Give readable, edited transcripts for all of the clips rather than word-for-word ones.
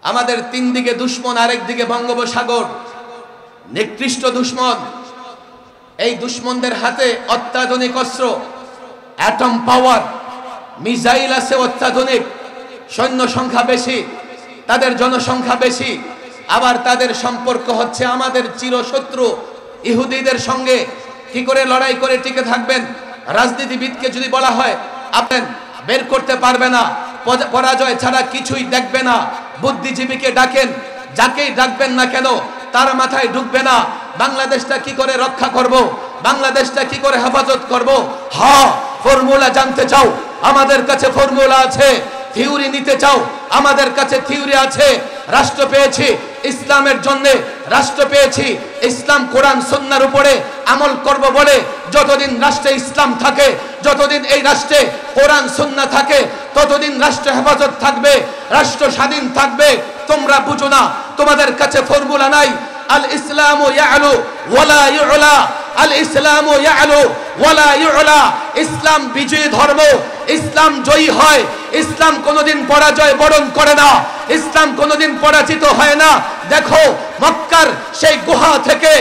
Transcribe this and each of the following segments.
আমাদের তিন দিকে দুশ্মন, আরেক দিকে বঙ্গোপসাগর, নিকৃষ্ট দুশ্মন। এই দুশ্মনদের হাতে অত্যাধুনিক অস্ত্র, অ্যাটম পাওয়ার, মিসাইল আছে অত্যাধুনিক, সৈন্য সংখ্যা বেশি, তাদের জনসংখ্যা বেশি। আবার তাদের সম্পর্ক হচ্ছে আমাদের চিরশত্রু ইহুদিদের সঙ্গে। কি করে লড়াই করে টিকে থাকবেন? রাজনীতিবিদকে যদি বলা হয় আপনি বের করতে পারবে না, পরাজয় ছাড়া কিছুই দেখবে না, বুদ্ধিজীবীকে ডাকেন, যাকেই ডাকবেন না কেন তার মাথায় ঢুকবে না বাংলাদেশটা কি করে রক্ষা করব, বাংলাদেশটা কি করে হেফাজত করব। হ্যাঁ, ফর্মুলা জানতে চাও, আমাদের কাছে ফর্মুলা আছে। থিওরি নিতে চাও, আমাদের কাছে থিওরি আছে। রাষ্ট্র পেয়েছি ইসলামের জন্য, রাষ্ট্র পেয়েছি ইসলাম কোরআন সুন্নাহর উপরে আমল করব বলে। যতদিন রাষ্ট্রে ইসলাম থাকে, যতদিন এই রাষ্ট্রে কোরআন সুন্নাহ থাকে, ততদিন রাষ্ট্র হেফাজত থাকবে, রাষ্ট্র স্বাধীন থাকবে। তোমরা বুঝো না, তোমাদের কাছে ফর্মুলা নাই। আল ইসলামু ইয়ালু ওয়ালা ইউলা, আল ইসলামু ইয়ালু ওয়ালা ইউলা। ইসলাম বিজয়ী ধর্ম, ইসলাম জয়ী হয়। ইসলাম কোনোদিন পরাজয় বরণ করে না, ইসলাম কোনোদিন পরাজিত হয় না। দেখো মক্কার সেই গুহা থেকে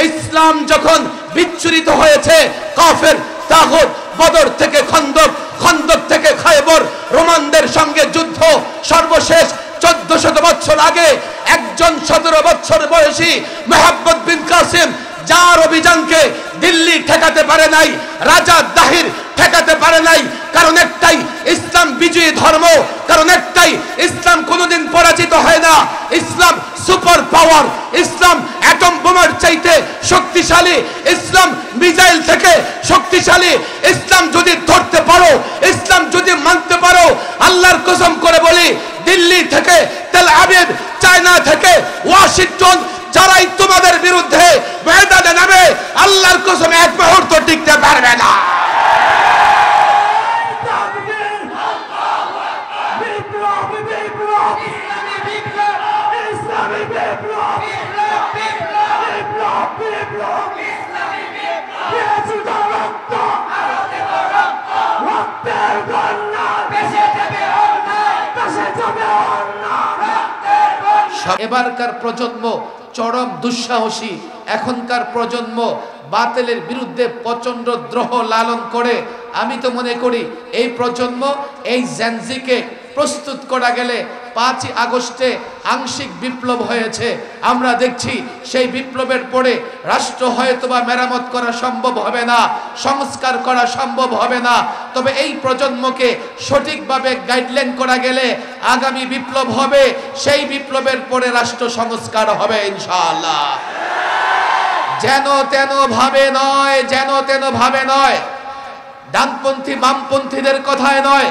ইসলাম যখন বিচ্ছুরিত হয়েছে, কাফের তাগুত, বদর থেকে খন্দক, খন্দক থেকে খায়বর, রোমানদের সঙ্গে যুদ্ধ, সর্বশেষ 1400 বছর আগে একজন 17 বছর বয়সী মোহাম্মদ বিন কাসিম, যার অভিযানকে দিল্লি ঠেকাতে পারে নাই, রাজা দাহির ঠেকাতে পারে নাই। কারণ একটাই, ইসলাম বিজয়ী ধর্ম। কারণ একটাই, ইসলাম কোনোদিন পরাজিত হয় না। ইসলাম সুপার পাওয়ার, ইসলাম অ্যাটম বোমার চাইতে শক্তিশালী, ইসলাম মিসাইল থেকে শক্তিশালী। ইসলাম যদি ধরতে পারো, ইসলাম যদি মানতে পারো, আল্লাহর কসম করে বলি, দিল্লি থেকে তেল আবিব, চায়না থেকে ওয়াশিংটন, যারাই তোমাদের বিরুদ্ধে ময়দানে নামে, আল্লাহর কসম এক মুহূর্ত টিকতে পারবে না। এবারকার প্রজন্ম চরম দুঃসাহসী। এখনকার প্রজন্ম বাতিলের বিরুদ্ধে প্রচন্ড দ্রোহ লালন করে। আমি তো মনে করি এই প্রজন্ম, এই জেনজিকে প্রস্তুত করা গেলে 5ই আগস্টে আংশিক বিপ্লব হয়েছে। আমরা দেখছি সেই বিপ্লবের পরে রাষ্ট্র হয়তোবা মেরামত করা সম্ভব হবে না, সংস্কার করা সম্ভব হবে না। তবে এই প্রজন্মকে সঠিকভাবে গাইডলাইন করা গেলে আগামী বিপ্লব হবে, সেই বিপ্লবের পরে রাষ্ট্র সংস্কার হবে ইনশাআল্লাহ। যেন তেন ভাবে নয়, যেন তেন ভাবে নয়, ডানপন্থী বামপন্থীদের কথায় নয়,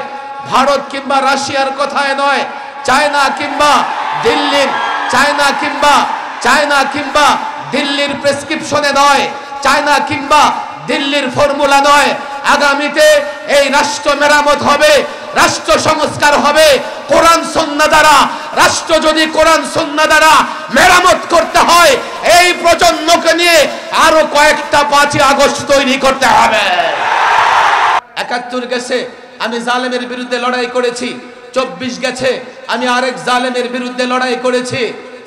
ভারত কিংবা রাশিয়ার কথায় নয়, চায়না কিংবা দিল্লির, চায়না কিংবা দিল্লির প্রেসক্রিপশনে নয়, চায়না কিংবা দিল্লির ফর্মুলা নয়। আগামীতে এই রাষ্ট্র মেরামত হবে, রাষ্ট্র সংস্কার হবে কোরআন সুন্নাহ দ্বারা। রাষ্ট্র যদি কোরআন সুন্নাহ দ্বারা মেরামত করতে হয়, এই প্রজন্মকে নিয়ে আরো কয়েকটা 5ই আগস্ট তৈরি করতে হবে। 71 গেছে, আমি জালেমের বিরুদ্ধে লড়াই করেছি। 24 গেছে, আমি আরেক জালেমের বিরুদ্ধে লড়াই করেছি।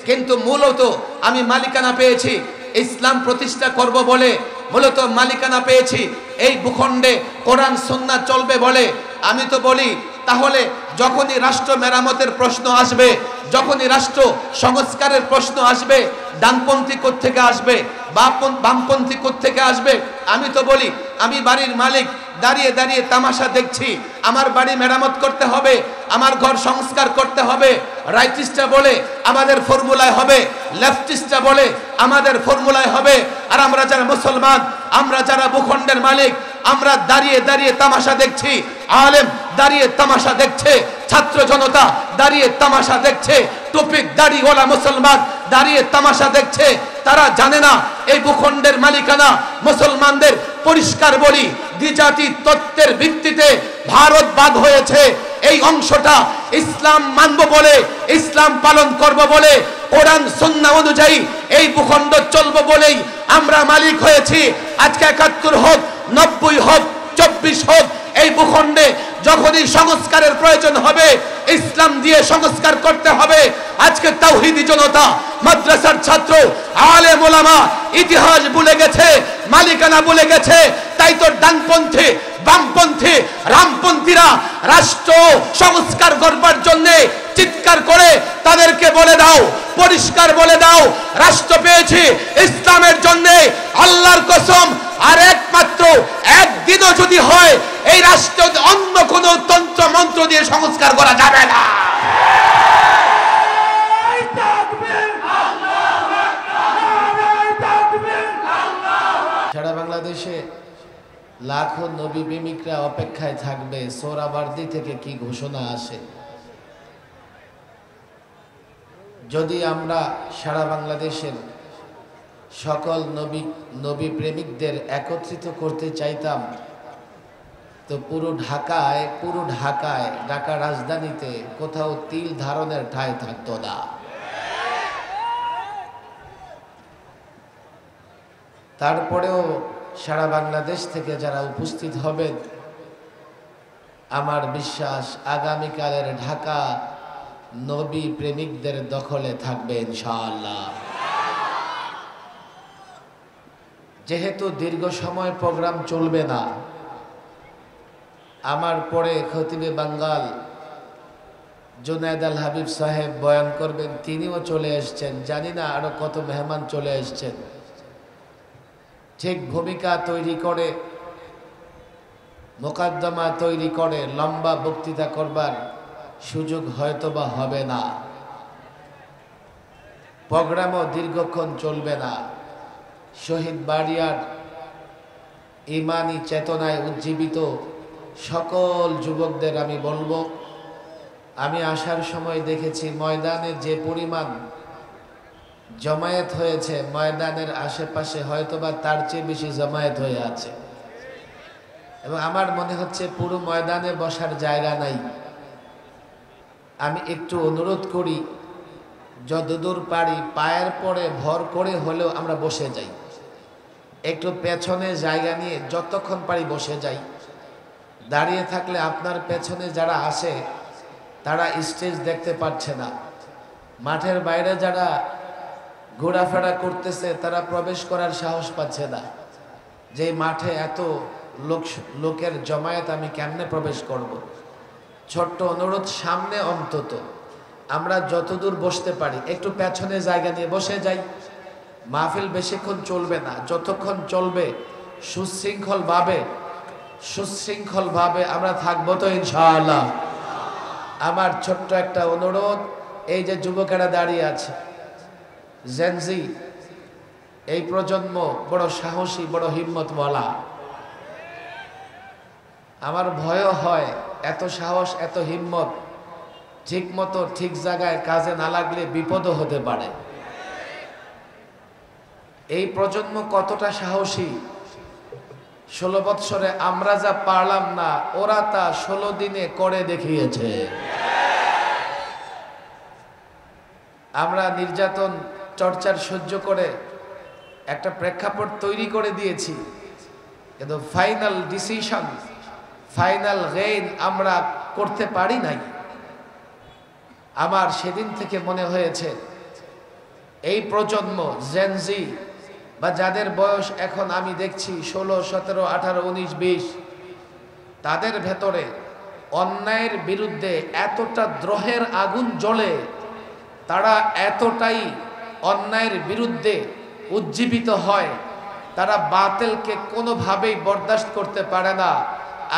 কিন্তু মূলত আমি মালিকানা পেয়েছি ইসলাম প্রতিষ্ঠা করব বলে, মূলত মালিকানা পেয়েছি এই ভূখণ্ডে কোরআন সুন্নাহ চলবে বলে। আমি তো বলি, তাহলে যখনই রাষ্ট্র মেরামতের প্রশ্ন আসবে, যখনই রাষ্ট্র সংস্কারের প্রশ্ন আসবে, ডানপন্থী কোত্থেকে আসবে, বামপন্থী কোত্থেকে আসবে? আমি তো বলি, আমি বাড়ির মালিক, দাঁড়িয়ে দাঁড়িয়ে তামাশা দেখছি। আমার বাড়ি মেরামত করতে হবে, আমার ঘর সংস্কার করতে হবে। রাইটিস্টরা বলে আমাদের ফর্মুলায় হবে, লেফটিস্টরা বলে আমাদের ফর্মুলায় হবে। আর আমরা যারা মুসলমান, আমরা যারা ভূখণ্ডের মালিক, আমরা দাঁড়িয়ে দাঁড়িয়ে তামাশা দেখছি। আলেম দাঁড়িয়ে তামাশা দেখছে, ছাত্র জনতা দাঁড়িয়ে তামাশা দেখছে, টুপিক দাড়িওয়ালা মুসলমান দাঁড়িয়ে তামাশা দেখছে। তারা জানে না এই ভূখণ্ডের মালিকানা মুসলমানদের। পরিষ্কার বলি, দ্বিজাতি তত্ত্বের ভিত্তিতে ভারত ভাগ হয়েছে। এই অংশটা ইসলাম মানব বলে, ইসলাম পালন করব বলে, কোরআন সুন্নাহ অনুযায়ী এই ভূখণ্ড চলব বলেই আমরা মালিক হয়েছি। আজকে 71 হোক, 90 হোক, 24 হোক, এই ভূখণ্ডে যখনই সংস্কারের প্রয়োজন হবে ইসলাম দিয়ে সংস্কার করতে হবে। আজকে তাওহীদি জনতা, মাদ্রাসার ছাত্র, আলেম ওলামা ইতিহাস ভুলে গেছে, মালিকানা ভুলে গেছে। তাই তো ডানপন্থী, বামপন্থী, রামপন্থীরা রাষ্ট্র সংস্কার করবার জন্য চিৎকার করে তাদেরকে বলে দাও, পরিষ্কার বলে দাও, রাষ্ট্র পেয়েছি ইসলামের জন্য। আল্লাহর কসম, আর একমাত্র একদিনও যদি হয় এই রাষ্ট্র অন্য কোন তন্ত্র মন্ত্র দিয়ে সংস্কার করা যাবে না। সারা বাংলাদেশে লাখো নবী প্রেমিকরা অপেক্ষায় থাকবে সোহরাওয়ার্দী থেকে কি ঘোষণা আসে। যদি আমরা সারা বাংলাদেশের সকল নবী প্রেমিকদের একত্রিত করতে চাইতাম তো পুরো ঢাকায় ঢাকা রাজধানীতে কোথাও তিল ধারণের ঠাঁই থাকতো না। তারপরেও সারা বাংলাদেশ থেকে যারা উপস্থিত হবেন, আমার বিশ্বাস আগামীকালের ঢাকা নবী প্রেমিকদের দখলে থাকবে ইনশাআল্লাহ। যেহেতু দীর্ঘ সময় প্রোগ্রাম চলবে না, আমার পরে খতিবে বাঙ্গাল জুনায়েদ আল হাবিব সাহেব বয়ান করবেন, তিনিও চলে এসছেন। জানি না আরো কত মেহমান চলে এসছেন। ঠিক ভূমিকা তৈরি করে, মোকদ্দমা তৈরি করে লম্বা বক্তৃতা করবার সুযোগ হয়তোবা হবে না। প্রোগ্রামও দীর্ঘক্ষণ চলবে না। শহীদ বাড়িয়ার ইমানি চেতনায় উজ্জীবিত সকল যুবকদের আমি বলবো, আমি আসার সময় দেখেছি ময়দানে যে পরিমাণ জমায়েত হয়েছে, ময়দানের আশেপাশে হয়তোবা তার চেয়ে বেশি জমায়েত হয়ে আছে। এবং আমার মনে হচ্ছে পুরো ময়দানে বসার জায়গা নাই। আমি একটু অনুরোধ করি, যতদূর পারি পায়ের পরে ভর করে হলেও আমরা বসে যাই। একটু পেছনে জায়গা নিয়ে যতক্ষণ পারি বসে যাই। দাঁড়িয়ে থাকলে আপনার পেছনে যারা আসে তারা স্টেজ দেখতে পাচ্ছে না। মাঠের বাইরে যারা ঘোরাফেরা করতেছে তারা প্রবেশ করার সাহস পাচ্ছে না। যে মাঠে এত লোকের জমায়েত আমি কেমনে প্রবেশ করব। ছোট্ট অনুরোধ, সামনে অন্তত আমরা যতদূর বসতে পারি একটু পেছনে জায়গা নিয়ে বসে যাই। মাহফিল বেশিক্ষণ চলবে না, যতক্ষণ চলবে সুশৃঙ্খলভাবে আমরা থাকবো তো ইনশাআল্লাহ। আমার ছোট্ট একটা অনুরোধ, এই যে যুবকেরা দাঁড়িয়ে আছে, জেনজি এই প্রজন্ম বড় সাহসী, বড় হিম্মতওয়ালা। আমার ভয়ও হয় এত সাহস, এত হিম্মত ঠিক মতো ঠিক জায়গায় কাজে না লাগলে বিপদও হতে পারে। এই প্রজন্ম কতটা সাহসী! 16 বৎসরে আমরা যা পারলাম না, ওরা তা 16 দিনে করে দেখিয়েছে। আমরা নির্যাতন চর্চার সহ্য করে একটা প্রেক্ষাপট তৈরি করে দিয়েছি, কিন্তু ফাইনাল ডিসিশন, ফাইনাল গেইন আমরা করতে পারি নাই। আমার সেদিন থেকে মনে হয়েছে এই প্রজন্ম জেনজি বা যাদের বয়স এখন আমি দেখছি 16, 17, 18, 19, 20, তাদের ভেতরে অন্যায়ের বিরুদ্ধে এতটা দ্রোহের আগুন জ্বলে, তারা এতটাই অন্যায়ের বিরুদ্ধে উজ্জীবিত হয়, তারা বাতিলকে কোনোভাবেই বরদাস্ত করতে পারে না।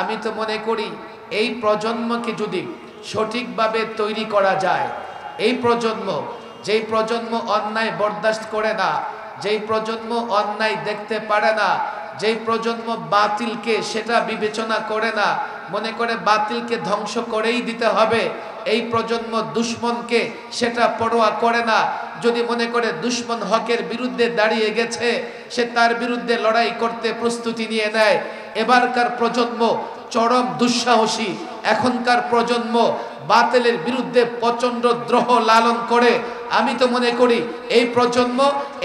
আমি তো মনে করি এই প্রজন্মকে যদি সঠিকভাবে তৈরি করা যায়, এই প্রজন্ম, যেই প্রজন্ম অন্যায় বরদাস্ত করে না, যেই প্রজন্ম অন্যায় দেখতে পারে না, যেই প্রজন্ম বাতিলকে সেটা বিবেচনা করে না, মনে করে বাতিলকে ধ্বংস করেই দিতে হবে, এই প্রজন্ম দুশ্মনকে সেটা পরোয়া করে না। যদি মনে করে দুশ্মন হকের বিরুদ্ধে দাঁড়িয়ে গেছে, সে তার বিরুদ্ধে লড়াই করতে প্রস্তুতি নিয়ে নেয়। এবারকার প্রজন্ম চরম দুঃসাহসী। এখনকার প্রজন্ম বাতিলের বিরুদ্ধে প্রচন্ড দ্রোহ লালন করে। আমি তো মনে করি এই প্রজন্ম,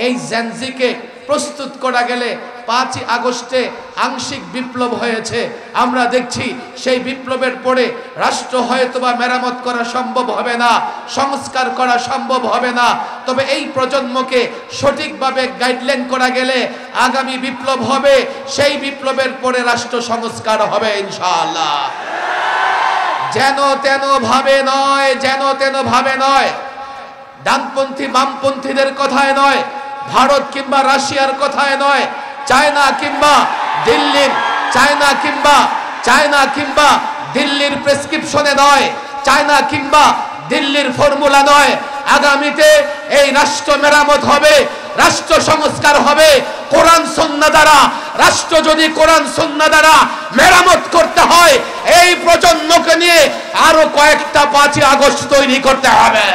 এই জেনজিকে প্রস্তুত করা গেলে 5ই আগস্টে আংশিক বিপ্লব হয়েছে। আমরা দেখছি সেই বিপ্লবের পরে রাষ্ট্র হয়তোবা মেরামত করা সম্ভব হবে না, সংস্কার করা সম্ভব হবে না, তবে এই প্রজন্মকে সঠিকভাবে গাইডলাইন করা গেলে আগামী বিপ্লব হবে, সেই বিপ্লবের পরে রাষ্ট্র সংস্কার হবে ইনশাআল্লাহ। যেন তেন ভাবে নয়, যেন তেন ভাবে নয়, ডানপন্থী বামপন্থীদের কথায় নয়, ভারত কিংবা রাশিয়ার কথায় নয়, চায়না কিংবা দিল্লির চায়না কিংবা দিল্লির প্রেসক্রিপশনে নয়, চায়না কিংবা দিল্লির ফর্মুলা নয়। আগামীতে এই রাষ্ট্র মেরামত হবে, রাষ্ট্র সংস্কার হবে কোরআন সুন্নাহ দ্বারা। রাষ্ট্র যদি কোরআন সুন্নাহ দ্বারা মেরামত করতে হয়, এই প্রজন্মকে নিয়ে আরো কয়েকটা 5ই আগস্ট তৈরি করতে হবে।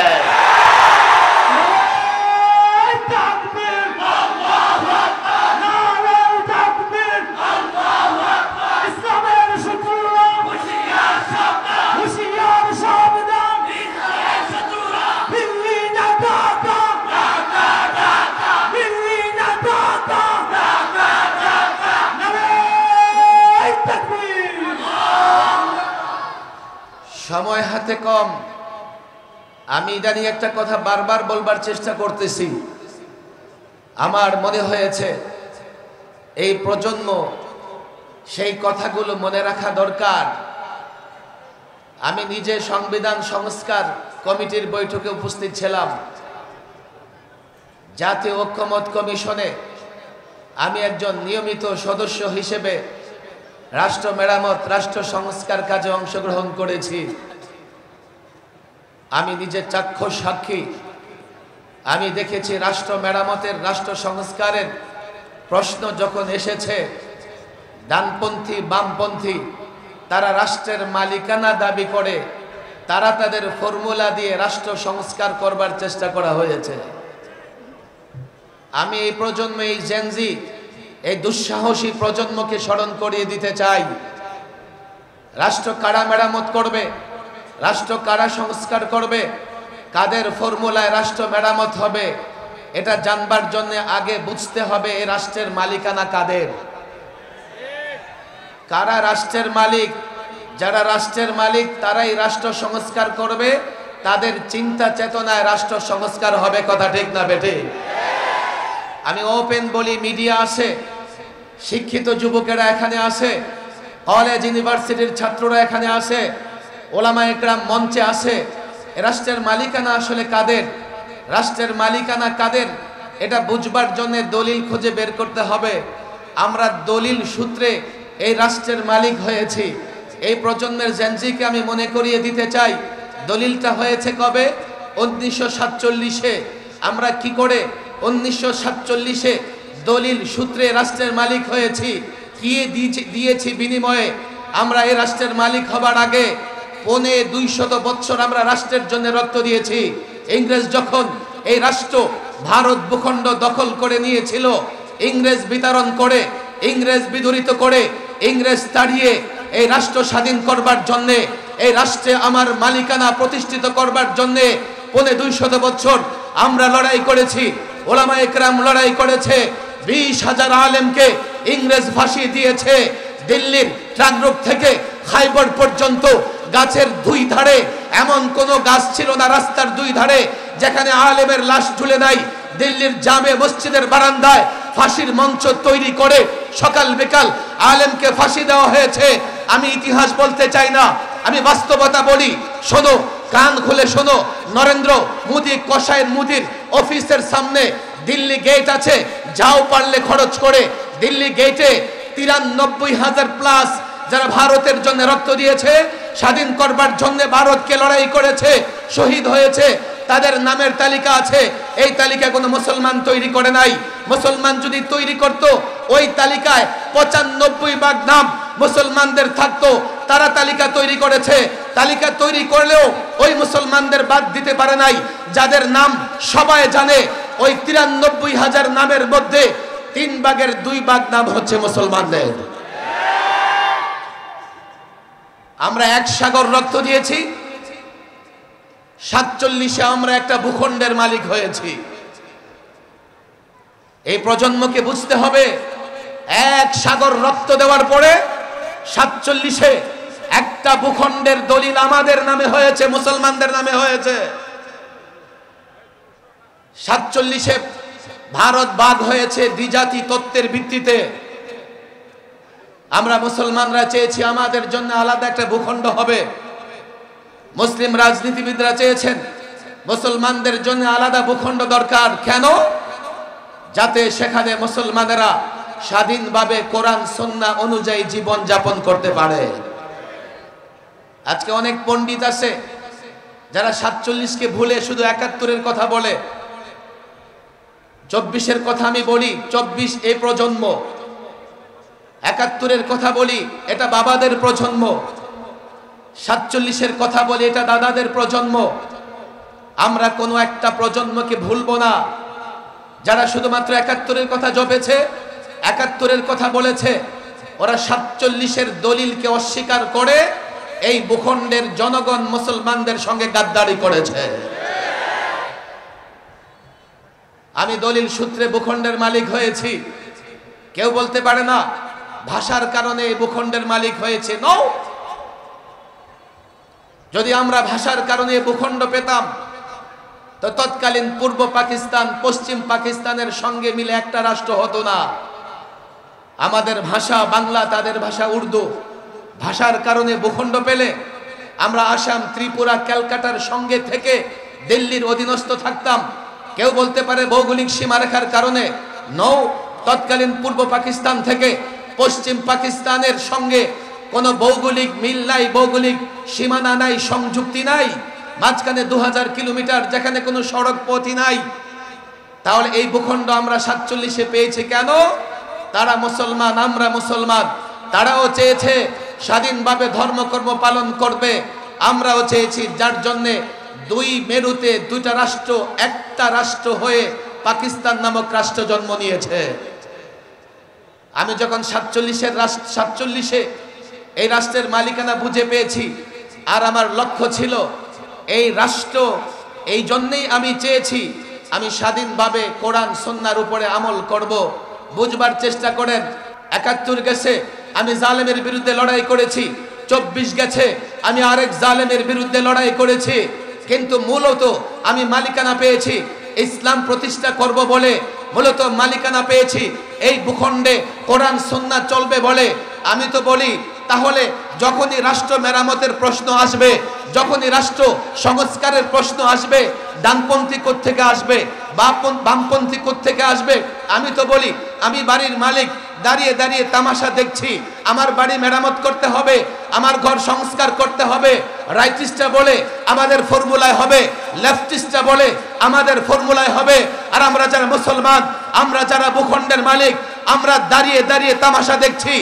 সময় হাতে কম, আমি ইদানিং একটা কথা বারবার বলবার চেষ্টা করতেছি। আমার মনে হয়েছে এই প্রজন্ম সেই কথাগুলো মনে রাখা দরকার। আমি নিজে সংবিধান সংস্কার কমিটির বৈঠকে উপস্থিত ছিলাম। জাতীয় ঐক্যমত কমিশনে আমি একজন নিয়মিত সদস্য হিসেবে রাষ্ট্র মেরামত, রাষ্ট্র সংস্কার কাজে অংশগ্রহণ করেছি। আমি নিজে চাক্ষুষ সাক্ষী। আমি দেখেছি রাষ্ট্র মেরামতের, রাষ্ট্র সংস্কারের প্রশ্ন যখন এসেছে, ডানপন্থী বামপন্থী তারা রাষ্ট্রের মালিকানা দাবি করে, তারা তাদের ফর্মুলা দিয়ে রাষ্ট্র সংস্কার করবার চেষ্টা করা হয়েছে। আমি এই প্রজন্ম, এই জেনজি, এই দুঃসাহসী প্রজন্মকে স্মরণ করিয়ে দিতে চাই, রাষ্ট্র কারা মেরামত করবে, রাষ্ট্র কারা সংস্কার করবে, কাদের ফর্মুলায় রাষ্ট্র মেরামত হবে, এটা জানবার জন্য আগে বুঝতে হবে এই রাষ্ট্রের মালিকানা কাদের, কারা রাষ্ট্রের মালিক। যারা রাষ্ট্রের মালিক তারাই রাষ্ট্র সংস্কার করবে, তাদের চিন্তা চেতনায় রাষ্ট্র সংস্কার হবে। কথা ঠিক না বেঠে? আমি ওপেন বলি, মিডিয়া আছে, শিক্ষিত যুবকেরা এখানে আছে, কলেজ ইউনিভার্সিটির ছাত্ররা এখানে আছে, ওলামা একরাম মঞ্চে আছে। রাষ্ট্রের মালিকানা আসলে কাদের, রাষ্ট্রের মালিকানা কাদের, এটা বুঝবার জন্য দলিল খুঁজে বের করতে হবে। আমরা দলিল সূত্রে এই রাষ্ট্রের মালিক হয়েছি। এই প্রজন্মের জেনজিকে আমি মনে করিয়ে দিতে চাই, দলিলটা হয়েছে কবে? 1947-এ। আমরা কি করে 1947-এ দলিল সূত্রে রাষ্ট্রের মালিক হয়েছি? কি দিয়েছি বিনিময়ে? আমরা এই রাষ্ট্রের মালিক হবার আগে 250 বছর আমরা রাষ্ট্রের জন্য রক্ত দিয়েছি। ইংরেজ যখন এই রাষ্ট্র ভারত ভূখণ্ড দখল করে নিয়েছিল, ইংরেজ বিতরণ করে, ইংরেজ বিদূরিত করে, ইংরেজ তাড়িয়ে এই রাষ্ট্র স্বাধীন করবার জন্য, এই রাষ্ট্রে আমার মালিকানা প্রতিষ্ঠিত করবার জন্য 250 বছর আমরা লড়াই করেছি। ওলামা একরাম লড়াই করেছে। 20,000 আলেমকে ইংরেজ ফাঁসি দিয়েছে। দিল্লির ট্রাক রোড থেকে খাইবর পর্যন্ত গাছের দুই ধারে এমন কোন গাছ ছিল না রাস্তার দুই ধারে যেখানে আলেমের লাশ ঝুলে নাই। দিল্লির জামে মসজিদের বারান্দায় ফাঁসির মঞ্চ তৈরি করে সকাল বিকাল আলেমকে ফাঁসি দেওয়া হয়েছে। আমি ইতিহাস বলতে চাই না, আমি বাস্তবতা বলি। শোনো, কান খুলে শোনো। নরেন্দ্র মোদী কসাইয়ের মোদীর অফিসের সামনে দিল্লি গেট আছে, যাও পারলে খরচ করে। দিল্লি গেটে 93,000 প্লাস যারা ভারতের জন্য রক্ত দিয়েছে, স্বাধীন করবার জন্য ভারতকে লড়াই করেছে, শহীদ হয়েছে, তাদের নামের তালিকা আছে। এই তালিকা কোনো মুসলমান তৈরি করে নাই। মুসলমান যদি তৈরি করত, ওই তালিকায় 95% নাম মুসলমানদের থাকতো। তারা তালিকা তৈরি করেছে। তালিকা তৈরি করলেও ওই মুসলমানদের বাদ দিতে পারে নাই, যাদের নাম সবাই জানে। ওই 93,000 নামের মধ্যে 3/2 নাম হচ্ছে মুসলমানদের। আমরা এক সাগর রক্ত দিয়েছি। 47-এ আমরা একটা ভূখণ্ডের মালিক হয়েছি। এই প্রজন্মকে বুঝতে হবে এক সাগর রক্ত দেওয়ার পরে 47-এ একটা ভূখণ্ডের দলিল আমাদের নামে হয়েছে, মুসলমানদের নামে হয়েছে। 47-এ ভারত ভাগ হয়েছে দ্বিজাতি তত্ত্বের ভিত্তিতে। আমরা মুসলমানরা চেয়েছি আমাদের জন্য আলাদা একটা ভূখণ্ড হবে। মুসলিম রাজনীতিবিদরা চেয়েছেন মুসলমানদের জন্য আলাদা ভূখণ্ড দরকার। কেন? যাতে সেখানে মুসলমানেরা স্বাধীনভাবে কোরআন সুন্নাহ অনুযায়ী জীবন যাপন করতে পারে। আজকে অনেক পণ্ডিত আছে যারা 47-কে ভুলে শুধু 71-এর কথা বলে। 24-এর কথা আমি বলি, 24 এই প্রজন্ম। 71-এর কথা বলি, এটা বাবাদের প্রজন্ম। 47-এর কথা বলি, এটা দাদাদের প্রজন্ম। আমরা কোনো একটা প্রজন্মকে ভুলবো না যারা শুধুমাত্র 71-এর কথা জপেছে, 71-এর কথা বলেছে। ওরা 47-এর দলিলকে অস্বীকার করে এই ভূখণ্ডের জনগণ মুসলমানদের সঙ্গে গাদ্দারি করেছে। আমি দলিল সূত্রে ভূখণ্ডের মালিক হয়েছি। কেউ বলতে পারে না ভাষার কারণে এই ভূখণ্ডের মালিক হয়েছে। নো, যদি আমরা ভাষার কারণে ভূখণ্ড পেতাম তো তৎকালীন পূর্ব পাকিস্তান পশ্চিম পাকিস্তানের সঙ্গে মিলে একটা রাষ্ট্র হতো না। আমাদের ভাষা বাংলা, তাদের ভাষা উর্দু। ভাষার কারণে ভূখণ্ড পেলে আমরা আসাম, ত্রিপুরা, ক্যালকাটার সঙ্গে থেকে দিল্লির অধীনস্থ থাকতাম। কেউ বলতে পারে ভৌগোলিক সীমারেখার কারণে। নৌ, তৎকালীন পূর্ব পাকিস্তান থেকে পশ্চিম পাকিস্তানের সঙ্গে কোনো ভৌগোলিক মিল নাই, ভৌগোলিক সীমানা নাই, সংযুক্তি নাই। মাঝখানে 2000 কিলোমিটার, যেখানে কোনো সড়ক পথই নাই। তাহলে এই ভূখণ্ড আমরা 47-এ পেয়েছি কেন? তারা মুসলমান, আমরা মুসলমান। তারাও চেয়েছে স্বাধীনভাবে ধর্মকর্ম পালন করবে, আমরাও চেয়েছি। যার জন্যে দুই মেরুতে দুইটা রাষ্ট্র একটা রাষ্ট্র হয়ে পাকিস্তান নামক রাষ্ট্র জন্ম নিয়েছে। আমি যখন 47-এ এই রাষ্ট্রের মালিকানা বুঝে পেয়েছি, আর আমার লক্ষ্য ছিল এই রাষ্ট্র, এই জন্যেই আমি চেয়েছি আমি স্বাধীনভাবে কোরআন সুন্নাহর উপরে আমল করব। বুঝবার চেষ্টা করেন, 71 গেছে আমি জালেমের বিরুদ্ধে লড়াই করেছি, 24 গেছে আমি আরেক জালেমের বিরুদ্ধে লড়াই করেছি। কিন্তু মূলত আমি মালিকানা পেয়েছি ইসলাম প্রতিষ্ঠা করব বলে, মূলত মালিকানা পেয়েছি এই ভূখণ্ডে কোরআন সুন্নাহ চলবে বলে। আমি তো বলি তাহলে যখনই রাষ্ট্র মেরামতের প্রশ্ন আসবে, যখনই রাষ্ট্র সংস্কারের প্রশ্ন আসবে, ডানপন্থী কোত্থেকে আসবে, বামপন্থী কোত্থেকে আসবে? আমি তো বলি আমি বাড়ির মালিক, দাঁড়িয়ে দাঁড়িয়ে তামাশা দেখছি। আমার বাড়ি মেরামত করতে হবে, আমার ঘর সংস্কার করতে হবে। রাইটিস্টরা বলে আমাদের ফর্মুলায় হবে, লেফটিস্টরা বলে আমাদের ফর্মুলায় হবে। আর আমরা যারা মুসলমান, আমরা যারা ভূখণ্ডের মালিক, আমরা দাঁড়িয়ে দাঁড়িয়ে তামাশা দেখছি।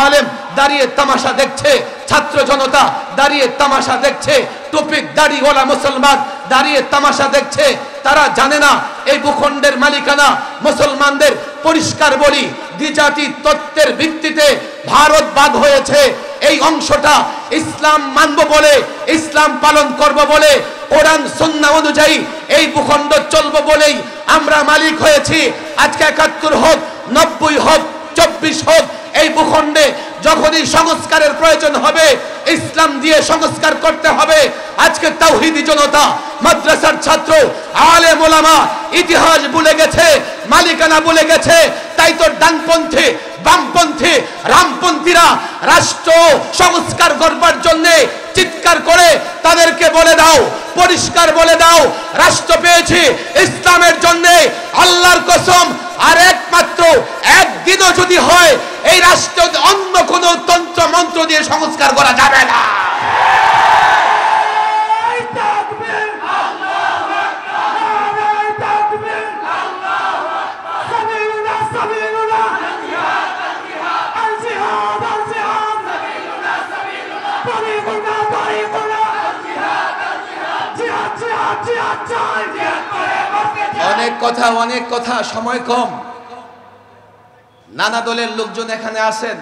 আলেম দাঁড়িয়ে তামাশা দেখছে, ছাত্র জনতা দাঁড়িয়ে তামাশা দেখছে, টুপিক দাড়িওয়ালা মুসলমান দাঁড়িয়ে তামাশা দেখছে। তারা জানে না এই ভূখণ্ডের মালিকানা মুসলমানদের। পরিষ্কার বলি, দ্বিজাতি তত্ত্বের ভিত্তিতে ভারত ভাগ হয়েছে। এই অংশটা ইসলাম মানব বলে, ইসলাম পালন করব বলে, কোরআন সুন্নাহ অনুযায়ী এই ভূখণ্ড চলব বলেই আমরা মালিক হয়েছি। আজকে 71 হোক, 90 হোক, 24 হোক, এই ভূখণ্ডে যখনই সংস্কারের প্রয়োজন হবে ইসলাম দিয়ে সংস্কার করতে হবে। আজকে তাওহীদি জনতা, মাদ্রাসার ছাত্র, আলেম ওলামা ইতিহাস ভুলে গেছে, মালিকানা ভুলে গেছে। তাই তো ডানপন্থী, বামপন্থী, রামপন্থীরা রাষ্ট্র সংস্কার করবার জন্য চিৎকার করে। তাদেরকে বলে দাও, পরিষ্কার বলে দাও, রাষ্ট্র পেয়েছি ইসলামের জন্য। আল্লাহর কসম, আর একমাত্র একদিনও যদি হয় এই রাষ্ট্র অন্য কোন তন্ত্র মন্ত্র দিয়ে সংস্কার করা যাবে না। অনেক কথা, সময় কম। নানা দলের লোকজন এখানে আছেন।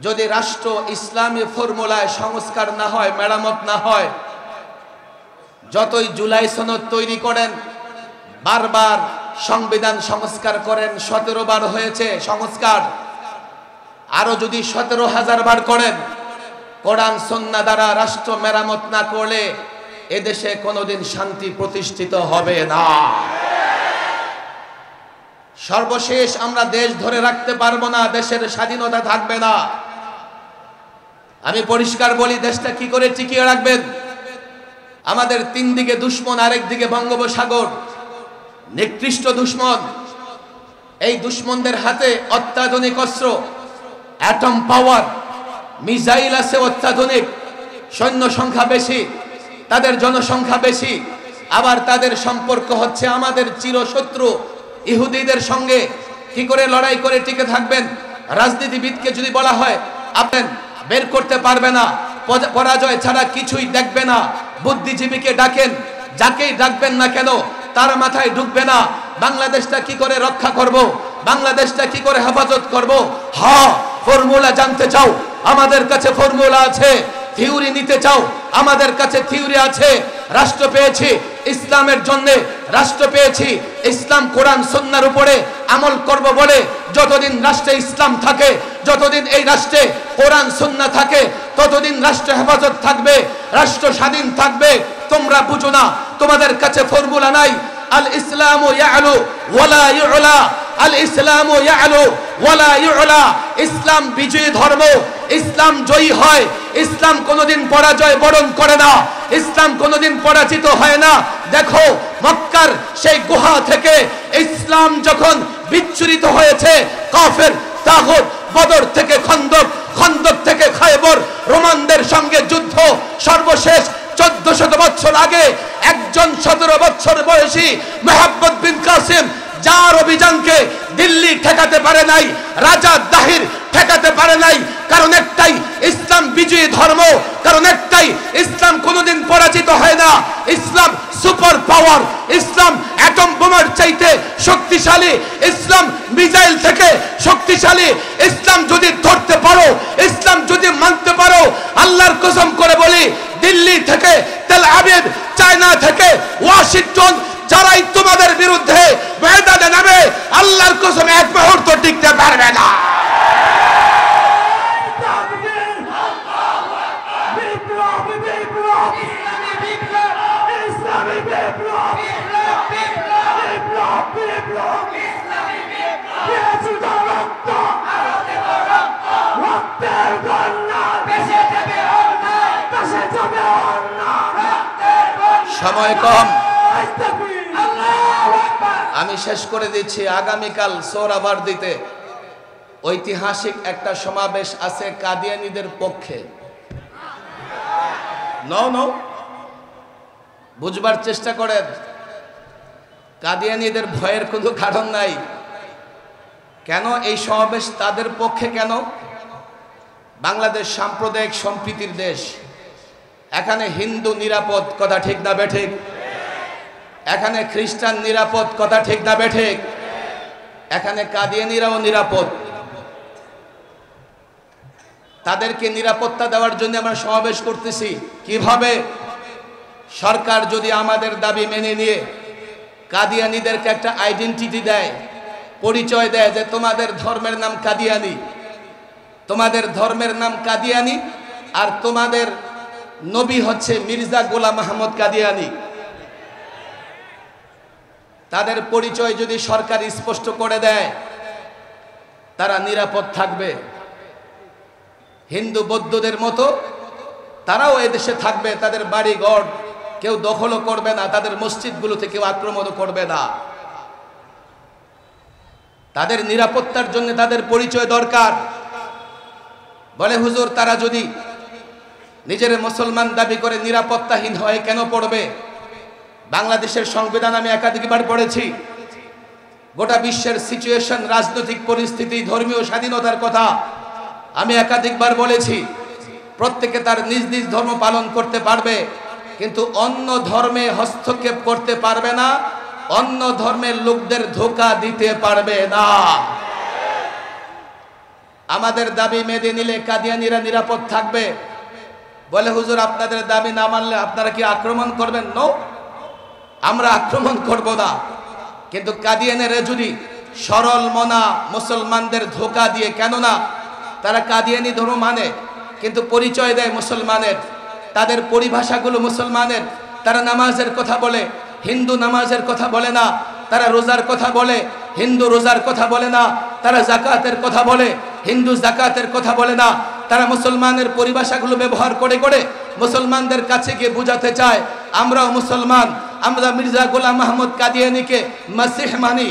যদি রাষ্ট্র ইসলামী ফর্মুলায় সংস্কার না হয়, মেরামত না হয়, যতই জুলাই সনদ তৈরি করেন, বারবার সংবিধান সংস্কার করেন, 17 বার হয়েছে সংস্কার, আরো যদি 17,000 বার করেন, কোরআন সুন্নাহ দ্বারা রাষ্ট্র মেরামত না করলে এদেশে কোনোদিন শান্তি প্রতিষ্ঠিত হবে না। সর্বশেষ আমরা দেশ ধরে রাখতে পারবো না, দেশের স্বাধীনতা থাকবে না। আমি পরিষ্কার বলি, দেশটা কি করে টিকিয়ে রাখবেন? আমাদের 3 দিকে দুশ্মন, আরেক দিকে বঙ্গোপসাগর, নিকৃষ্ট দুশ্মন। এই দুশ্মনদের হাতে অত্যাধুনিক অস্ত্র, অ্যাটম পাওয়ার, মিসাইল আছে অত্যাধুনিক, সৈন্য সংখ্যা বেশি, তাদের জনসংখ্যা বেশি, আবার তাদের সম্পর্ক হচ্ছে আমাদের চিরশত্রু ইহুদিদের সঙ্গে। কি করে লড়াই করে টিকে থাকবেন? রাজনীতিবিদকে যদি বলা হয় আপনি বের করতে পারবে না, পরাজয় ছাড়া কিছুই দেখবে না, বুদ্ধিজীবীকে ডাকেন, যাকেই ডাকবেন না কেন তার মাথায় ঢুকবে না বাংলাদেশটা কি করে রক্ষা করব, বাংলাদেশটা কি করে হেফাজত করব। হ্যাঁ, ফর্মুলা জানতে চাও, আমাদের কাছে ফর্মুলা আছে। থিওরি নিতে চাও, আমাদের কাছে থিওরি আছে। রাষ্ট্র পেয়েছি ইসলামের জন্য, রাষ্ট্র পেয়েছি ইসলাম কোরআন সুন্নাহর উপরে আমল করব বলে। যতদিন রাষ্ট্রে ইসলাম থাকে, যতদিন এই রাষ্ট্রে কোরআন সুন্নাহ থাকে, ততদিন রাষ্ট্র হেফাজত থাকবে, রাষ্ট্র স্বাধীন থাকবে। তোমরা বুঝো না, তোমাদের কাছে ফর্মুলা নাই। আল ইসলামু ইয়ালু ওয়ালা ইউলা, আল ইসলামু ইয়ালু ওয়ালা ইউলা। ইসলাম বিজয়ী ধর্ম, ইসলাম জয়ী হয়। ইসলাম কোনোদিন পরাজয় বরণ করে না, ইসলাম কোনোদিন পরাজিত হয় না। দেখো, মক্কার সেই গুহা থেকে ইসলাম যখন বিচ্ছুরিত হয়েছে, কাফের তাগুত, বদর থেকে খন্দক, খন্দক থেকে খায়বর, রোমানদের সঙ্গে যুদ্ধ, সর্বশেষ 1400 বছর আগে একজন 17 বছর বয়সী মোহাম্মদ বিন কাসিম, যার অভিযানকে দিল্লি ঠেকাতে পারে নাই, রাজা দাহির ঠেকাতে পারে নাই। কারণ একটাই, ইসলাম বিজয়ী ধর্ম। কারণ একটাই, ইসলাম কোনোদিন পরাজিত হয় না। ইসলাম সুপার পাওয়ার, ইসলাম অ্যাটম বোমার চাইতে শক্তিশালী, ইসলাম মিসাইল থেকে শক্তিশালী। ইসলাম যদি ধরতে পারো, ইসলাম যদি মানতে পারো, আল্লাহর কসম করে বলি, দিল্লি থেকে তেল আবিব, চায়না থেকে ওয়াশিংটন, যারাই তোমাদের বিরুদ্ধে ময়দানে নামে, আল্লাহর কসম এক মুহূর্ত টিকতে পারবে না। সময় কম, আমি শেষ করে দিচ্ছি। আগামীকাল সোহরাওয়ার্দীতে ঐতিহাসিক একটা সমাবেশ আছে কাদিয়ানীদের পক্ষে। বুঝবার চেষ্টা করেন, কাদিয়ানীদের ভয়ের কোনো কারণ নাই। কেন এই সমাবেশ তাদের পক্ষে? কেন? বাংলাদেশ সাম্প্রদায়িক সম্প্রীতির দেশ, এখানে হিন্দু নিরাপদ, কথা ঠিক না বেঠিক? এখানে খ্রিস্টান নিরাপদ, কথা ঠিক না বেঠিক? এখানে কাদিয়ানীরাও নিরাপদ। তাদেরকে নিরাপত্তা দেওয়ার জন্য আমরা সমাবেশ করতেছি। কিভাবে? সরকার যদি আমাদের দাবি মেনে নিয়ে কাদিয়ানীদেরকে একটা আইডেন্টিটি দেয়, পরিচয় দেয় যে তোমাদের ধর্মের নাম কাদিয়ানী, তোমাদের ধর্মের নাম কাদিয়ানী, আর তোমাদের নবী হচ্ছে মির্জা গোলাম আহমদ কাদিয়ানী, তাদের পরিচয় যদি সরকার স্পষ্ট করে দেয়, তারা নিরাপদ থাকবে। হিন্দু বৌদ্ধদের মতো তারাও এদেশে থাকবে, তাদের বাড়ি ঘর কেউ দখলও করবে না, তাদের মসজিদগুলোতে কেউ আক্রমণও করবে না। তাদের নিরাপত্তার জন্য তাদের পরিচয় দরকার। বলে হুজুর, তারা যদি নিজের মুসলমান দাবি করে নিরাপত্তাহীন হয় কেন পড়বে? বাংলাদেশের সংবিধান আমি একাধিকবার পড়েছি। গোটা বিশ্বের সিচুয়েশন, রাজনৈতিক পরিস্থিতি, ধর্মীয় স্বাধীনতার কথা আমি একাধিকবার বলেছি। প্রত্যেকে তার নিজ নিজ ধর্ম পালন করতে পারবে, কিন্তু অন্য ধর্মে হস্তক্ষেপ করতে পারবে না, অন্য ধর্মের লোকদের ধোঁকা দিতে পারবে না। আমাদের দাবি মেনে নিলে কাদিয়ানীরা নিরাপদ থাকবে। বলে হুজুর, আপনাদের দাবি না মানলে আপনারা কি আক্রমণ করবেন? নো, আমরা আক্রমণ করব না। কিন্তু কাদিয়ানিরা যদি সরল মনা মুসলমানদের ধোঁকা দিয়ে, কেননা তারা কাদিয়ানি ধর্ম মানে কিন্তু পরিচয় দেয় মুসলমানের, তাদের পরিভাষাগুলো মুসলমানের, তারা নামাজের কথা বলে হিন্দু নামাজের কথা বলে না, তারা রোজার কথা বলে হিন্দু রোজার কথা বলে না, তারা জাকাতের কথা বলে হিন্দু জাকাতের কথা বলে না, তারা মুসলমানের পরিভাষাগুলো ব্যবহার করে করে মুসলমানদের কাছে গিয়ে বুঝাতে চায় আমরাও মুসলমান, আমরা মির্জা গোলাম মাহমুদ কাদিয়ানিকে মাসিহ মানি,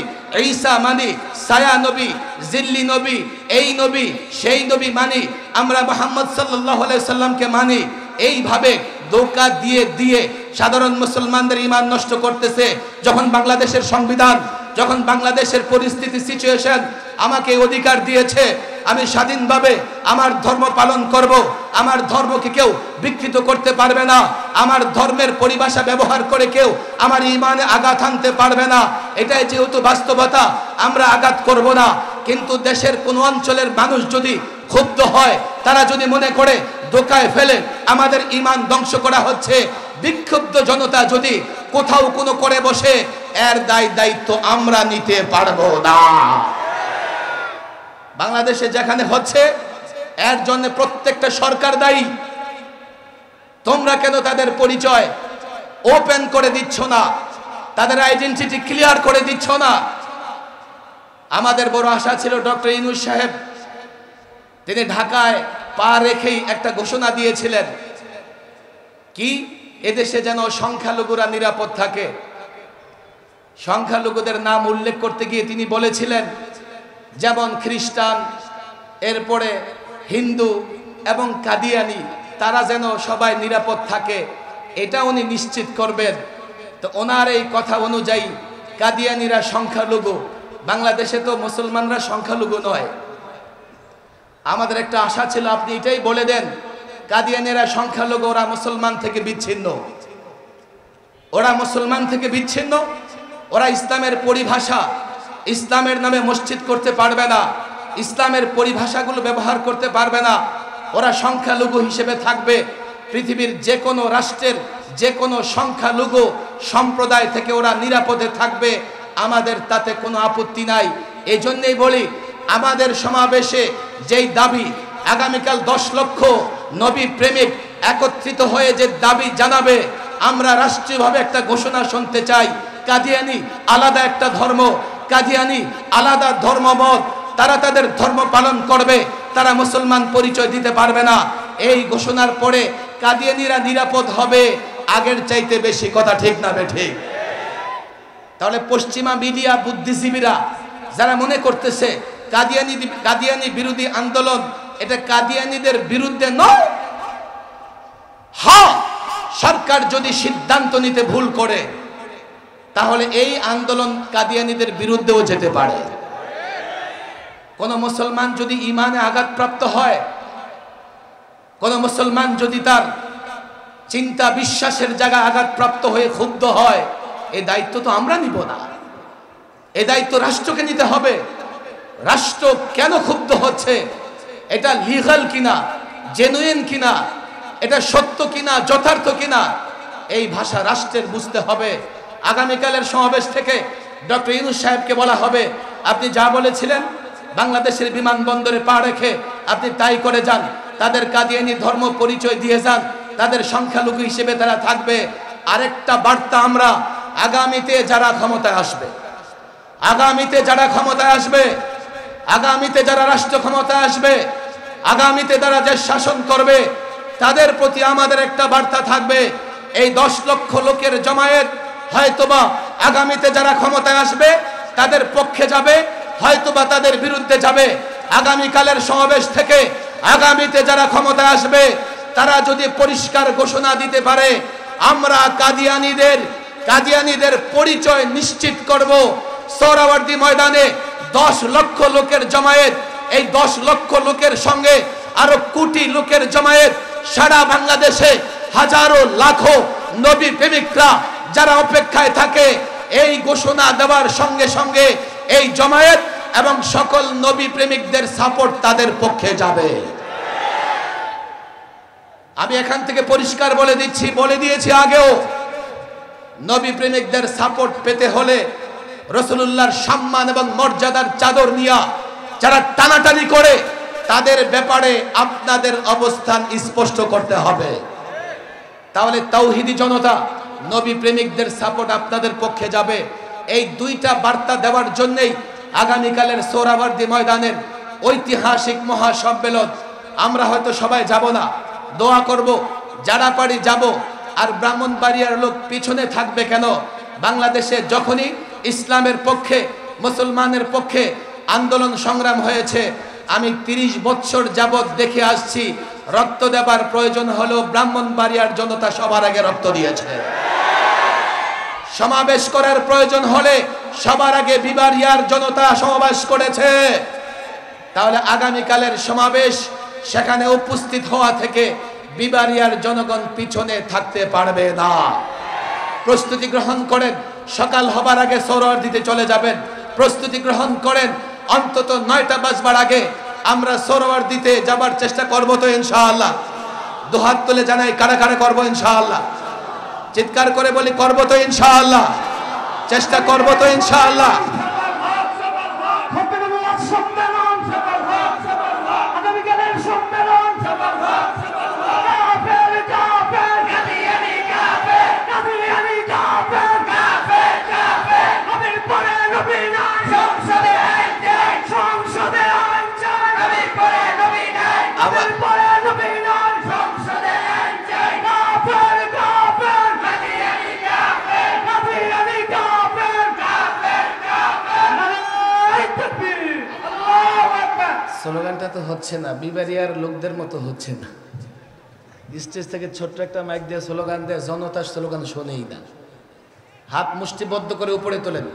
ঈসা মানি, সায়া নবী, জিল্লি নবী, এই নবী সেই নবী মানি, আমরা মুহাম্মদ সাল্লাল্লাহু আলাইহি সাল্লামকে মানি। এইভাবে ধোঁকা দিয়ে দিয়ে সাধারণ মুসলমানদের ঈমান নষ্ট করতেছে। যখন বাংলাদেশের সংবিধান, যখন বাংলাদেশের পরিস্থিতি সিচুয়েশন আমাকে অধিকার দিয়েছে, আমি স্বাধীনভাবে আমার ধর্ম পালন করব, আমার ধর্মকে কেউ বিকৃত করতে পারবে না, আমার ধর্মের পরিভাষা ব্যবহার করে কেউ আমার ঈমানে আঘাত আনতে পারবে না, এটাই যেহেতু বাস্তবতা, আমরা আঘাত করব না। কিন্তু দেশের কোন অঞ্চলের মানুষ যদি ক্ষুব্ধ হয়, তারা যদি মনে করে ধোঁকায় ফেলে আমাদের ঈমান ধ্বংস করা হচ্ছে, বিক্ষুব্ধ জনতা যদি কোথাও কোনো করে বসে, এর দায়িত্ব আমরা নিতে পারবো না। বাংলাদেশে যেখানে হচ্ছে এর জন্য প্রত্যেকটা সরকার দায়ী। তোমরা কেন তাদের পরিচয় ওপেন করে দিচ্ছ না, তাদের আইডেন্টিটি ক্লিয়ার করে দিচ্ছ না? আমাদের বড় আশা ছিল ডক্টর ইউনূস সাহেব, তিনি ঢাকায় পা রেখেই একটা ঘোষণা দিয়েছিলেন, কি এদেশে যেন সংখ্যালঘুরা নিরাপদ থাকে। সংখ্যালঘুদের নাম উল্লেখ করতে গিয়ে তিনি বলেছিলেন যেমন খ্রিস্টান, এরপরে হিন্দু এবং কাদিয়ানি, তারা যেন সবাই নিরাপদ থাকে, এটা উনি নিশ্চিত করবেন। তো ওনার এই কথা অনুযায়ী কাদিয়ানিরা সংখ্যালঘু, বাংলাদেশে তো মুসলমানরা সংখ্যালঘু নয়। আমাদের একটা আশা ছিল আপনি এটাই বলে দেন কাদিয়ানিরা সংখ্যালঘু, ওরা মুসলমান থেকে বিচ্ছিন্ন, ওরা মুসলমান থেকে বিচ্ছিন্ন, ওরা ইসলামের পরিভাষা, ইসলামের নামে মসজিদ করতে পারবে না, ইসলামের পরিভাষাগুলো ব্যবহার করতে পারবে না, ওরা সংখ্যালঘু হিসেবে থাকবে। পৃথিবীর যে কোনো রাষ্ট্রের যে কোনো সংখ্যালঘু সম্প্রদায় থেকে ওরা নিরাপদে থাকবে, আমাদের তাতে কোনো আপত্তি নাই। এই জন্যই বলি আমাদের সমাবেশে যেই দাবি, আগামীকাল 10 লক্ষ নবী প্রেমিক একত্রিত হয়ে যে দাবি জানাবে, আমরা রাষ্ট্রীয়ভাবে একটা ঘোষণা শুনতে চাই, কাদিয়ানি আলাদা একটা ধর্ম, কাদিয়ানি আলাদা ধর্মমত, তারা তাদের ধর্ম পালন করবে, তারা মুসলমান পরিচয় দিতে পারবে না। এই ঘোষণার পরে কাদিয়ানিরা নিরাপদ হবে আগের চাইতে বেশি। কথা ঠিক না বেঠিক? তাহলে পশ্চিমা মিডিয়া বুদ্ধিজীবীরা যারা মনে করতেছে কাদিয়ানি বিরোধী আন্দোলন এটা কাদিয়ানিদের বিরুদ্ধে নয়, হ্যাঁ সরকার যদি সিদ্ধান্ত নিতে ভুল করে তাহলে এই আন্দোলন কাদিয়ানিদের বিরুদ্ধেও যেতে পারে। কোন মুসলমান যদি ঈমানে আঘাতপ্রাপ্ত হয়, কোন মুসলমান যদি তার চিন্তা বিশ্বাসের জায়গায় আঘাতপ্রাপ্ত হয়ে ক্ষুব্ধ হয়, এই দায়িত্ব তো আমরা নিব না, এই দায়িত্ব রাষ্ট্রকে নিতে হবে। রাষ্ট্র কেন ক্ষুব্ধ হচ্ছে, এটা লিগাল কিনা, জেনুইন কিনা, এটা সত্য কিনা, যথার্থ কিনা, এই ভাষা রাষ্ট্রের বুঝতে হবে। আগামীকালের সমাবেশ থেকে ডক্টর ইউনূস সাহেবকে বলা হবে, আপনি যা বলেছিলেন বাংলাদেশের বিমানবন্দরে পা রেখে আপনি তাই করে যান, তাদের কাদিয়ানি ধর্ম পরিচয় দিয়ে যান, তাদের সংখ্যালঘু হিসেবে তারা থাকবে। আরেকটা বার্তা আমরা আগামীতে যারা ক্ষমতায় আসবে, আগামীতে যারা ক্ষমতায় আসবে, আগামীতে যারা রাষ্ট্র ক্ষমতায় আসবে, আগামীতে যারা দেশ শাসন করবে, তাদের প্রতি আমাদের একটা বার্তা থাকবে, এই 10 লক্ষ লোকের জমায়েত হয়তোবা আগামীতে যারা ক্ষমতায় আসবে তাদের পক্ষে যাবে, হয়তোবা তাদের বিরুদ্ধে যাবে। আগামীকালের সমাবেশ থেকে আগামীতে যারা ক্ষমতায় আসবে তারা যদি পরিষ্কার ঘোষণা দিতে পারে, আমরা কাদিয়ানিদের পরিচয় নিশ্চিত করব। সোহরাওয়ার্দী ময়দানে 10 লক্ষ লোকের জমায়েত, এই 10 লক্ষ লোকের সঙ্গে আরো কোটি লোকের জমায়েত, সারা বাংলাদেশে হাজারো লাখো নবী প্রেমিকরা যারা অপেক্ষায় থাকে, এই ঘোষণা দেওয়ার সঙ্গে সঙ্গে এই জমায়েত এবং সকল নবী প্রেমিকদের সাপোর্ট তাদের পক্ষে যাবে। আমি এখান থেকে পরিষ্কার বলে দিচ্ছি, বলে দিয়েছি আগেও, নবী প্রেমিকদের সাপোর্ট পেতে হলে রাসূলুল্লাহর সম্মান এবং মর্যাদার চাদর নিয়া যারা টানাটানি করে তাদের ব্যাপারে আপনাদের অবস্থান স্পষ্ট করতে হবে। তাহলে তাওহীদি জনতা, নবী প্রেমিকদের সাপোর্ট আপনাদের পক্ষে যাবে। এই দুইটা বার্তা দেওয়ার জন্যই আগামীকালের সোহরাওয়ার্দী ময়দানের ঐতিহাসিক মহাসম্মেলন। আমরা হয়তো সবাই যাব না, দোয়া করব, যারা পারি যাব। আর ব্রাহ্মণবাড়িয়ার লোক পিছনে থাকবে কেন? বাংলাদেশে যখনই ইসলামের পক্ষে, মুসলমানের পক্ষে আন্দোলন সংগ্রাম হয়েছে, আমি 30 বছর যাবৎ দেখে আসছি, রক্ত দেবার প্রয়োজন হলো ব্রাহ্মণবাড়িয়ার জনতা সবার আগে রক্ত দিয়েছে। সমাবেশ করার প্রয়োজন হলে সবার আগে বিবাড়িয়ার জনতা সমাবেশ করেছে। তাহলে আগামীকালের সমাবেশ, সেখানে উপস্থিত হওয়া থেকে বিবাড়িয়ার জনগণ পিছনে থাকতে পারবে না। প্রস্তুতি গ্রহণ করেন, সকাল হবার আগে সোহরাওয়ার্দীতে চলে যাবেন। প্রস্তুতি গ্রহণ করেন, অন্তত 9টা বাজবার আগে আমরা সোহরাওয়ার্দীতে যাবার চেষ্টা করব তো ইনশাআল্লাহ। দুহাত তুলে জানাই কারা কারা করব ইনশাআল্লাহ। চিৎকার করে বলি করব তো ইনশাআল্লাহ, চেষ্টা করব তো ইনশাআল্লাহ। স্লোগানটা তো হচ্ছে না, বিবাড়িয়ার লোকদের মতো হচ্ছে না। স্টেজ থেকে ছোট্ট একটা মাইক দিয়ে স্লোগান দেয়, জনতার স্লোগান শোনেই না। হাত মুষ্টিবদ্ধ করে উপরে তোলেন।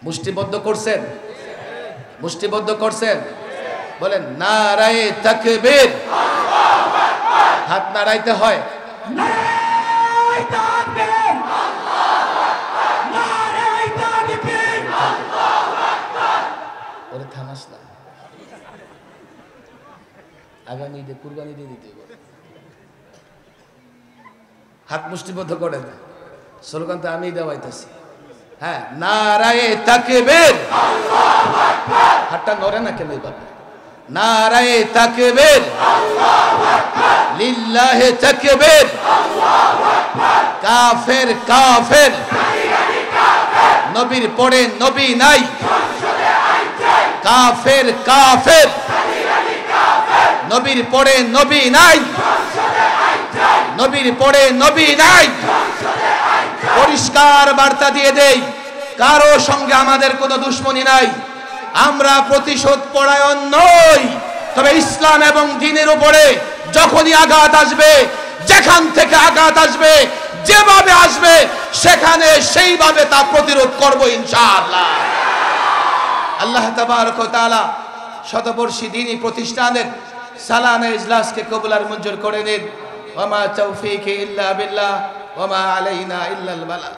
মুষ্টিবদ্ধ করছেন? মুষ্টিবদ্ধ করছেন? বলেন নারায়ে তাকবীর। হাত নাড়াইতে হয়। নারায়ে তাকবীর, নারায়ে তাকবীর। ওরে থামাস না, আগামী ঈদে কুরবানি দিয়ে দিতে হবে। হাত মুষ্টিবদ্ধ করেন, স্লোগান তো আমি দেওয়াইতেছি। হ্যাঁ, নারায়ে তাকবীর। আল্লাহু আকবার। হাতটা নড়ে না কেন বাবা? নারায়ে তাকবীর, আল্লাহু আকবার। লিল্লাহি তাকবীর, আল্লাহু আকবার। কাফের কাফের, নবীর পরে নবী নাই। কাফের কাফের, নবীর পরে নবী নাই। নবীর পরে নবী নাই। পরিষ্কার বার্তা দিয়ে দেই, কারো সঙ্গে আমাদের কোনো দুশ্মনী নাই। আমরা প্রতিশোধ পরায়ণ নই। তবে ইসলাম এবং দ্বীনের উপরে যখনই আঘাত আসবে, যেখান থেকে আঘাত আসবে, যেভাবে আসবে, সেখানে সেইভাবে তা প্রতিরোধ করব ইনশাআল্লাহ। আল্লাহ তাবারক ওয়া তাআলা শতবর্ষী দ্বীনি প্রতিষ্ঠানের সালানা ইজলাসকে কবুল আর মঞ্জুর করে নিন। ওয়া মা তাওফীকি ইল্লা বিল্লাহ ওয়া মা আলাইনা ইল্লাল বালাগ।